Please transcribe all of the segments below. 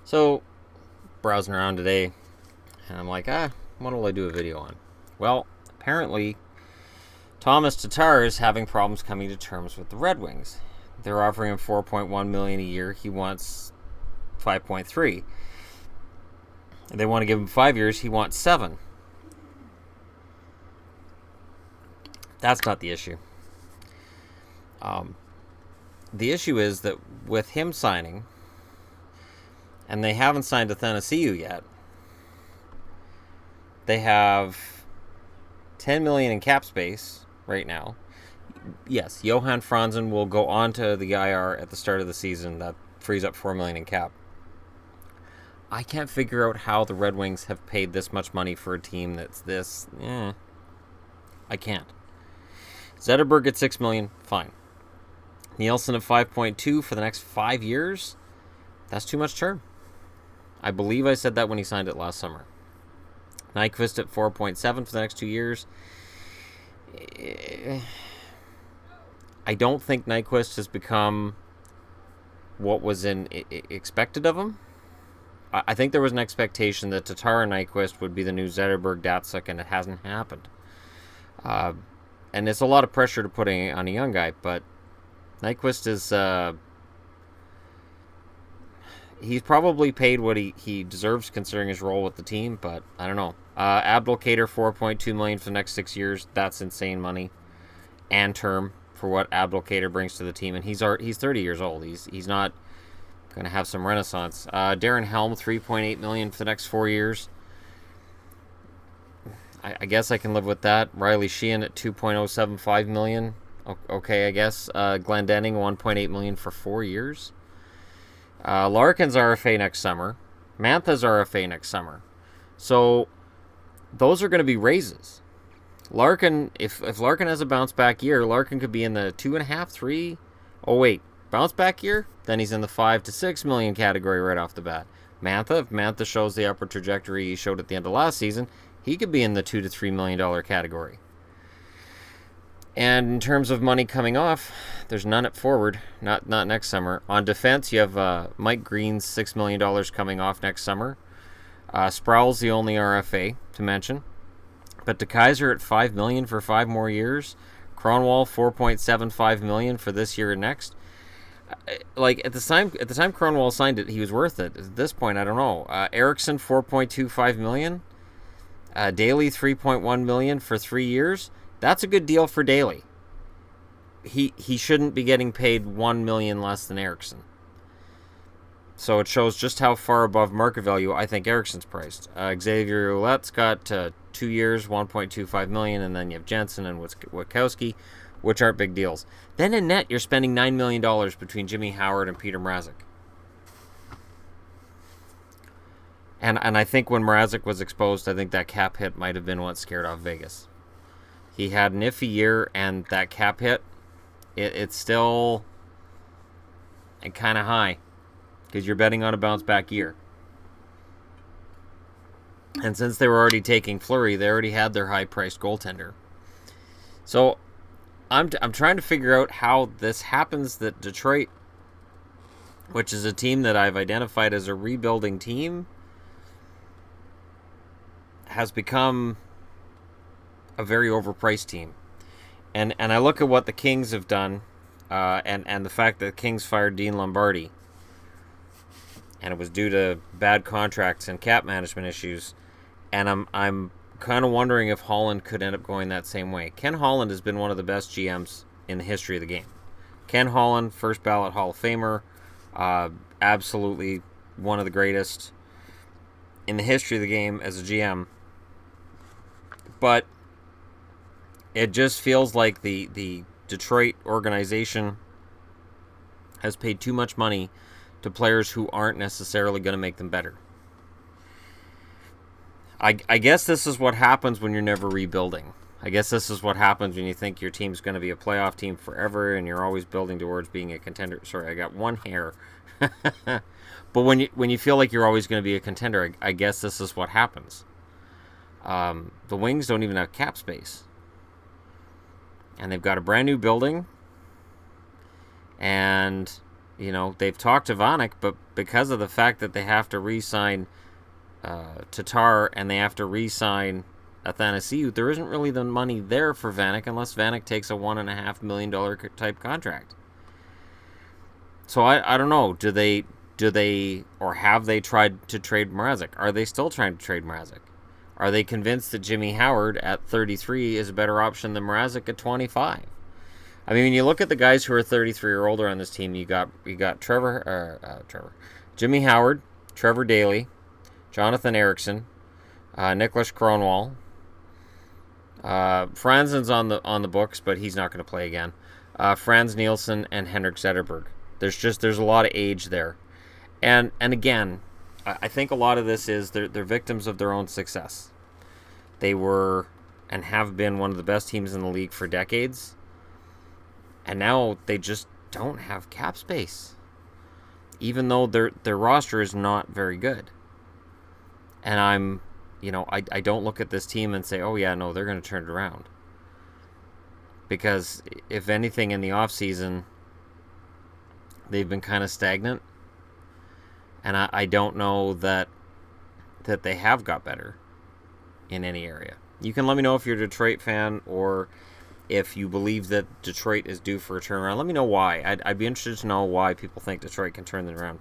So, browsing around today, and I'm like, what will I do a video on? Well, apparently, Thomas Tatar is having problems coming to terms with the Red Wings. They're offering him 4.1 million a year. He wants 5.3. They want to give him 5 years. He wants 7. That's not the issue. The issue is that with him signing, and they haven't signed Athanasiou yet, they have 10 million in cap space right now. Yes, Johan Franzen will go on to the IR at the start of the season. That frees up 4 million in cap. I can't figure out how the Red Wings have paid this much money for a team that's this. I can't. Zetterberg at 6 million, fine. Nielsen at 5.2 for the next 5 years. That's too much term. I believe I said that when he signed it last summer. Nyquist at 4.7 for the next 2 years. I don't think Nyquist has become what was expected of him. I think there was an expectation that Tatar and Nyquist would be the new Zetterberg, Datsuk, and it hasn't happened. And it's a lot of pressure to put on a young guy, but Nyquist is... he's probably paid what he deserves considering his role with the team, but I don't know. Abdelkader, 4.2 million for the next 6 years. That's insane money and term for what Abdelkader brings to the team, and he's 30 years old. He's not going to have some renaissance. Darren Helm, 3.8 million for the next 4 years. I guess I can live with that. Riley Sheehan at 2.075 million. Okay, I guess. Glendening, 1.8 million for 4 years. Larkin's RFA next summer. Mantha's RFA next summer. So those are going to be raises. Larkin, if Larkin has a bounce back year, Larkin could be in the 2.5, 3. Oh wait, bounce back year? Then he's in the 5 to 6 million category right off the bat. Mantha, if Mantha shows the upward trajectory he showed at the end of last season, he could be in the $2 to $3 million category. And in terms of money coming off, there's none at forward, not next summer. On defense, you have Mike Green's $6 million coming off next summer. Sproul's the only RFA to mention. But DeKaiser at $5 million for 5 more years. Cronwall, $4.75 million for this year and next. Like at the time Cronwall signed it, he was worth it. At this point, I don't know. Erickson, $4.25 million. Daly, $3.1 million for 3 years. That's a good deal for Daly. He shouldn't be getting paid $1 million less than Erickson. So it shows just how far above market value I think Erickson's priced. Xavier Ouellette's got 2 years, $1.25 million, and then you have Jensen and Witkowski, which aren't big deals. Then in net, you're spending $9 million between Jimmy Howard and Peter Mrazek. And I think when Mrazek was exposed, I think that cap hit might have been what scared off Vegas. He had an iffy year, and that cap hit, it's still kind of high because you're betting on a bounce back year. And since they were already taking Fleury, they already had their high-priced goaltender. So I'm trying to figure out how this happens that Detroit, which is a team that I've identified as a rebuilding team, has become a very overpriced team. And I look at what the Kings have done, and the fact that the Kings fired Dean Lombardi, and it was due to bad contracts and cap management issues, and I'm kind of wondering if Holland could end up going that same way. Ken Holland has been one of the best GMs in the history of the game. Ken Holland, first ballot Hall of Famer, absolutely one of the greatest in the history of the game as a GM. But it just feels like the Detroit organization has paid too much money to players who aren't necessarily going to make them better. I guess this is what happens when you're never rebuilding. I guess this is what happens when you think your team's going to be a playoff team forever and you're always building towards being a contender. Sorry, I got one hair. But when you feel like you're always going to be a contender, I guess this is what happens. The Wings don't even have cap space. And they've got a brand new building. And they've talked to Vanek, but because of the fact that they have to re-sign Tatar and they have to re-sign Athanasiou, there isn't really the money there for Vanek unless Vanek takes a $1.5 million type contract. So I don't know. Do they or have they tried to trade Mrazek? Are they still trying to trade Mrazek? Are they convinced that Jimmy Howard at 33 is a better option than Mrazek at 25? I mean, when you look at the guys who are 33 or older on this team, you got Jimmy Howard, Trevor Daley, Jonathan Erickson, Nicholas Kronwall. Franzen's on the books, but he's not going to play again. Franz Nielsen and Henrik Zetterberg. There's a lot of age there, and again, I think a lot of this is they're victims of their own success. They were and have been one of the best teams in the league for decades, and now they just don't have cap space, even though their roster is not very good. And I don't look at this team and say, oh yeah, no, they're going to turn it around. Because if anything in the offseason, they've been kind of stagnant. And I don't know that they have got better in any area. You can let me know if you're a Detroit fan or if you believe that Detroit is due for a turnaround. Let me know why. I'd be interested to know why people think Detroit can turn it around.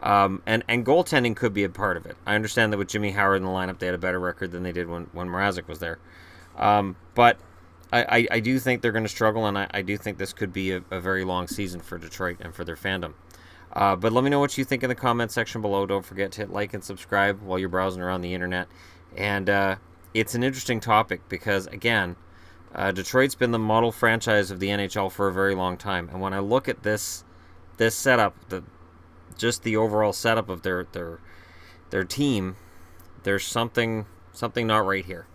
And goaltending could be a part of it. I understand that with Jimmy Howard in the lineup, they had a better record than they did when Mrazek was there. But I do think they're going to struggle, and I do think this could be a very long season for Detroit and for their fandom. But let me know what you think in the comment section below. Don't forget to hit like and subscribe while you're browsing around the internet. And it's an interesting topic because, again, Detroit's been the model franchise of the NHL for a very long time. And when I look at this setup, just the overall setup of their team, there's something not right here.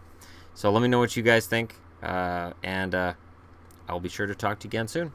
So let me know what you guys think, and I'll be sure to talk to you again soon.